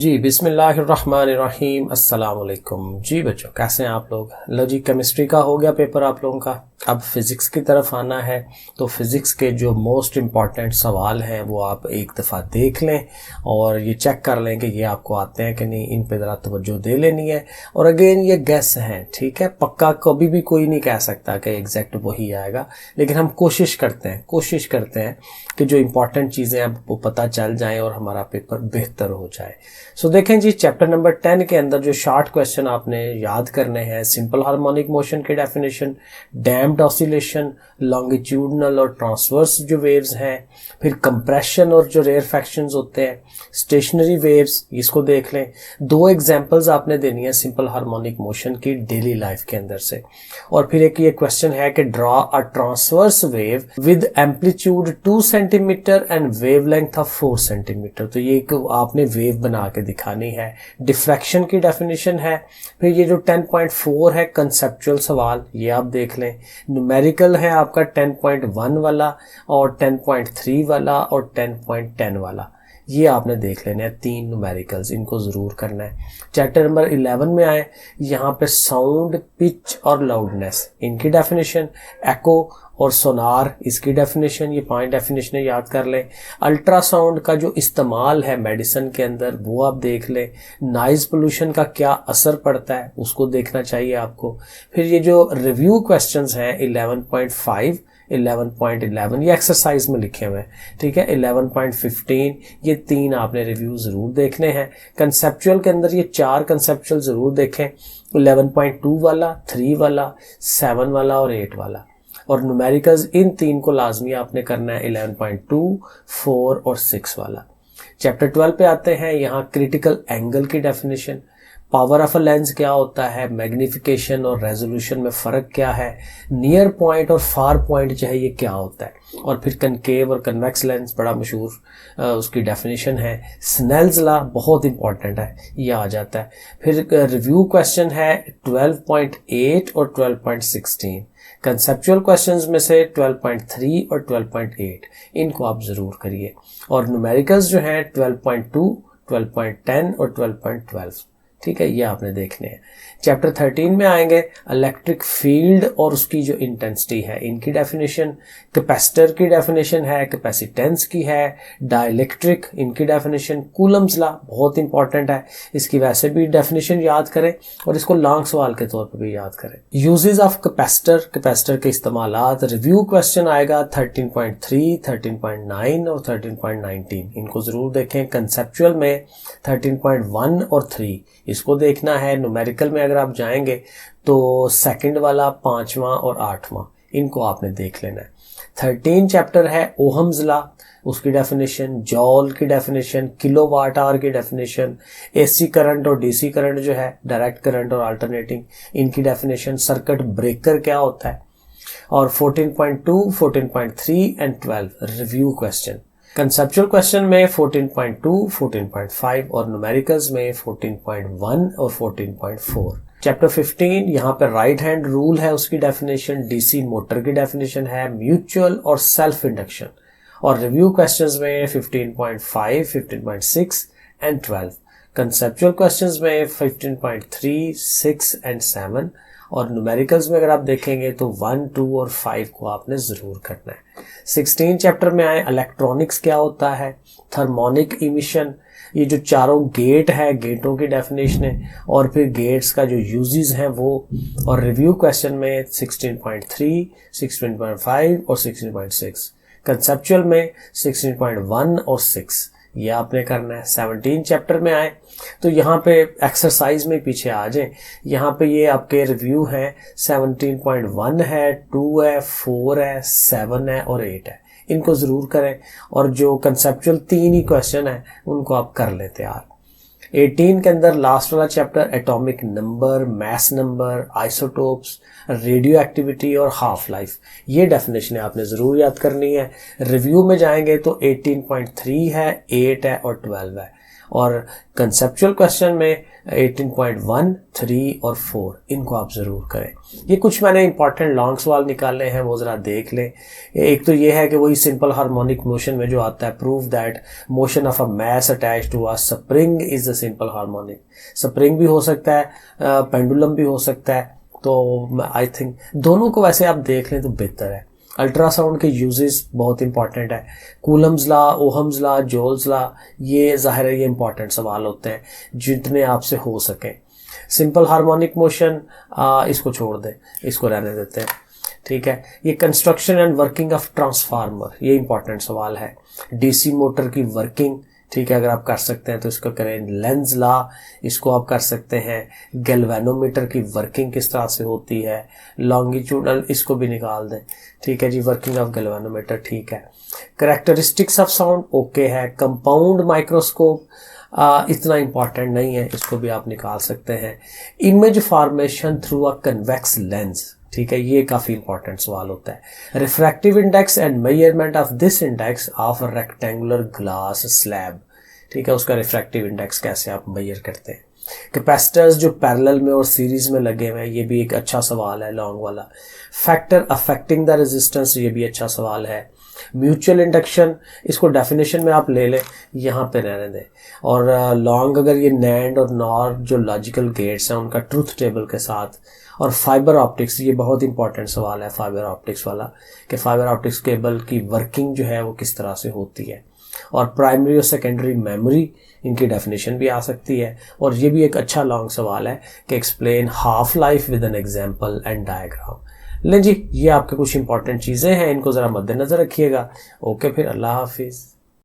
जी बिस्मिल्लाहिर्रहमानिर्रहीम अस्सलाम वालेकुम। जी बच्चों, कैसे हैं आप लोग? लो जी, केमिस्ट्री का हो गया पेपर आप लोगों का। अब फिज़िक्स की तरफ आना है, तो फिज़िक्स के जो मोस्ट इम्पॉर्टेंट सवाल हैं वो आप एक दफ़ा देख लें और ये चेक कर लें कि ये आपको आते हैं कि नहीं। इन पे ज़रा तवज्जो दे लेनी है। और अगेन ये गेस हैं, ठीक है, पक्का कभी भी कोई नहीं कह सकता कि एग्जैक्ट वही आएगा, लेकिन हम कोशिश करते हैं कि जो इम्पॉर्टेंट चीज़ें अब वो पता चल जाएं और हमारा पेपर बेहतर हो जाए। सो देखें जी, चैप्टर नंबर 10 के अंदर जो शॉर्ट क्वेश्चन आपने याद करने हैं, सिंपल हार्मोनिक मोशन की डेफिनेशन, डैम्प्ड ऑसिलेशन, लॉन्गिट्यूडनल और ट्रांसवर्स जो वेव्स हैं, फिर कंप्रेशन और जो रेयरफैक्शंस होते हैं, स्टेशनरी वेव्स, इसको देख लें। दो एग्जांपल्स आपने देनी है सिंपल हार्मोनिक मोशन की डेली लाइफ के अंदर से। और फिर एक ये क्वेश्चन है कि draw a transverse wave with amplitude 2 centimetre and wavelength of 4 centimetre. तो ये एक आपने वेव बना के दिखानी है। डिफ्रैक्शन की डेफिनेशन है। फिर ये जो 10.4 है कंसेप्चुअल सवाल, ये आप देख लें। न्यूमेरिकल है आपका 10.1 वाला और 10.3 वाला और 10.10 वाला, ये आपने देख लेने हैं। 3 न्यूमेरिकल्स, इनको ज़रूर करना है। चैप्टर नंबर 11 में आए, यहाँ पे साउंड, पिच और लाउडनेस, इनकी डेफिनेशन, एको और सोनार, इसकी डेफिनेशन, ये 5 डेफिनेशन याद कर लें। अल्ट्रासाउंड का जो इस्तेमाल है मेडिसिन के अंदर वो आप देख लें। नॉइज पोल्यूशन का क्या असर पड़ता है उसको देखना चाहिए आपको। फिर ये जो रिव्यू क्वेश्चंस हैं 11.5, 11.11 ये एक्सरसाइज में लिखे हुए हैं, ठीक है। 11.15 ये 3 आपने रिव्यू जरूर देखने हैं। कंसेप्चुअल के अंदर ये 4 कंसेप्चुअल जरूर देखें, 11.2 वाला, 3 वाला, 7 वाला और 8 वाला। और न्यूमेरिकल्स इन 3 को लाजमी आपने करना है, 11.2, 4 और 6 वाला। चैप्टर 12 पे आते हैं। यहाँ क्रिटिकल एंगल की definition, power of a lens क्या होता है, मैग्निफिकेशन और रेजोल्यूशन में फ़र्क क्या है, नियर पॉइंट और फार पॉइंट जो है ये क्या होता है, और फिर कनकेव और कन्वेक्स लेंस बड़ा मशहूर उसकी डेफिनेशन है। स्नेल्स लॉ बहुत इंपॉर्टेंट है, ये आ जाता है। फिर रिव्यू क्वेश्चन है 12.8 और 12.16। कंसेप्चुअल क्वेश्चंस में से 12.3 और 12.8 इनको आप ज़रूर करिए। और न्यूमेरिकल्स जो हैं 12.2, 12.10 और 12.12, ठीक है, ये आपने देखने हैं। चैप्टर 13 में आएंगे, इलेक्ट्रिक फील्ड और उसकी जो इंटेंसिटी है, इनकी डेफिनेशन, कैपेसिटर की डेफिनेशन है, कैपेसिटेंस की है, डाइलेक्ट्रिक, इनकी डेफिनेशन, कूलम्स लॉ बहुत इंपॉर्टेंट है, इसकी वैसे भी डेफिनेशन याद करें और इसको लॉन्ग सवाल के तौर पर भी याद करें। यूजेस ऑफ कैपेसिटर, कैपेसिटर के इस्तेमालात, रिव्यू क्वेश्चन आएगा 13.3, 13.9 और 13.19, इनको जरूर देखें। कंसेप्चुअल में 13.1 और 3 इसको देखना है। न्यूमेरिकल में अगर आप जाएंगे तो सेकंड वाला, 5वां और 8वां, इनको आपने देख लेना है। 13 चैप्टर है ओहम्स लॉ, उसकी डेफिनेशन, जॉल की डेफिनेशन, किलोवाट आवर की डेफिनेशन, एसी करंट और डीसी करंट जो है, डायरेक्ट करंट और अल्टरनेटिंग, इनकी डेफिनेशन, सर्किट ब्रेकर क्या होता है। और 14.2, 14.3 and 12 review question. Conceptual question में 14.2, 14.5 और न्यूमेरिकल्स में 14.1 और 14.4। चैप्टर 15 यहाँ पे राइट हैंड रूल है, उसकी डेफिनेशन, डीसी मोटर की डेफिनेशन है, म्यूचुअल और सेल्फ इंडक्शन। और रिव्यू क्वेश्चंस में 15.5, 15.6 एंड 12। कंसेप्चुअल क्वेश्चंस में 15.3, 6 एंड 7। और न्यूमेरिकल्स में अगर आप देखेंगे तो 1, 2 और 5 को आपने जरूर करना है। 16 चैप्टर में आए, इलेक्ट्रॉनिक्स क्या होता है, थर्मोनिक इमिशन, ये जो चारों गेट है, गेटों की डेफिनेशन है, और फिर गेट्स का जो यूजेस हैं वो। और रिव्यू क्वेश्चन में 16.3, 16.5 और 16.6। कंसेप्चुअल में 16.1 और 6, ये आपने करना है। 17 चैप्टर में आए तो यहाँ पे एक्सरसाइज में पीछे आ जाएं। यहाँ पे ये आपके रिव्यू हैं, 17.1 है, 2 है, 4 है, 7 है और 8 है, इनको जरूर करें। और जो कंसेप्चुअल 3 ही क्वेश्चन है उनको आप कर लेते यार। 18 के अंदर लास्ट वाला chapter, atomic number, mass number, isotopes, radio activity और हाफ लाइफ, ये डेफिनेशन आपने जरूर याद करनी है। रिव्यू में जाएंगे तो 18.3 है, 8 है और 12 है। और कंसेप्चुअल क्वेश्चन में 18.1, 3 और 4 इनको आप ज़रूर करें। ये कुछ मैंने इंपॉर्टेंट लॉन्ग सवाल निकाले हैं, वो ज़रा देख लें। एक तो ये है कि वही सिंपल हार्मोनिक मोशन में जो आता है, prove that motion of a mass attach to a spring is a simple harmonic. Spring भी हो सकता है, पेंडुलम भी हो सकता है, तो आई थिंक दोनों को वैसे आप देख लें तो बेहतर है। अल्ट्रासाउंड के यूजेस बहुत इंपॉर्टेंट है। Coulomb's law, Ohm's law, Joule's law, ये ज़ाहिर है ये इंपॉर्टेंट सवाल होते हैं जितने आपसे हो सकें। सिंपल हार्मोनिक मोशन इसको छोड़ दें, इसको रहने देते हैं, ठीक है। ये construction and working of transformer, ये इंपॉर्टेंट सवाल है। डीसी मोटर की वर्किंग, ठीक है, अगर आप कर सकते हैं तो इसको करें। लेंज लॉ, इसको आप कर सकते हैं। गैल्वेनोमीटर की वर्किंग किस तरह से होती है। लॉन्गिट्यूडल, इसको भी निकाल दें, ठीक है जी। वर्किंग ऑफ गैल्वेनोमीटर, ठीक है। कैरेक्टरिस्टिक्स ऑफ साउंड, ओके है। कंपाउंड माइक्रोस्कोप इतना इंपॉर्टेंट नहीं है, इसको भी आप निकाल सकते हैं। Image formation through a convex lens, ठीक है, ये काफ़ी इंपॉर्टेंट सवाल होता है। Refractive index and measurement of this index of rectangular glass slab, ठीक है, उसका रिफ्रैक्टिव इंडेक्स कैसे आप मेजर करते हैं। कैपेसिटर्स जो पैरेलल में और सीरीज में लगे हुए हैं, ये भी एक अच्छा सवाल है, लॉन्ग वाला। फैक्टर अफेक्टिंग द रेजिस्टेंस, ये भी अच्छा सवाल है। म्यूचुअल इंडक्शन, इसको डेफिनेशन में आप ले लें, यहाँ पे रहने दें। और लॉन्ग अगर ये नैंड और नॉर जो लॉजिकल गेट्स हैं उनका ट्रूथ टेबल के साथ। और फाइबर ऑप्टिक्स, ये बहुत इंपॉर्टेंट सवाल है फाइबर ऑप्टिक्स वाला, कि फाइबर ऑप्टिक्स केबल की वर्किंग जो है वो किस तरह से होती है। और प्राइमरी और सेकेंडरी मेमोरी, इनकी डेफिनेशन भी आ सकती है। और ये भी एक अच्छा लॉन्ग सवाल है कि explain half life with an example and diagram. लें जी, ये आपके कुछ इंपॉर्टेंट चीज़ें हैं, इनको ज़रा मद्देनज़र रखिएगा। ओके, फिर अल्लाह हाफिज़।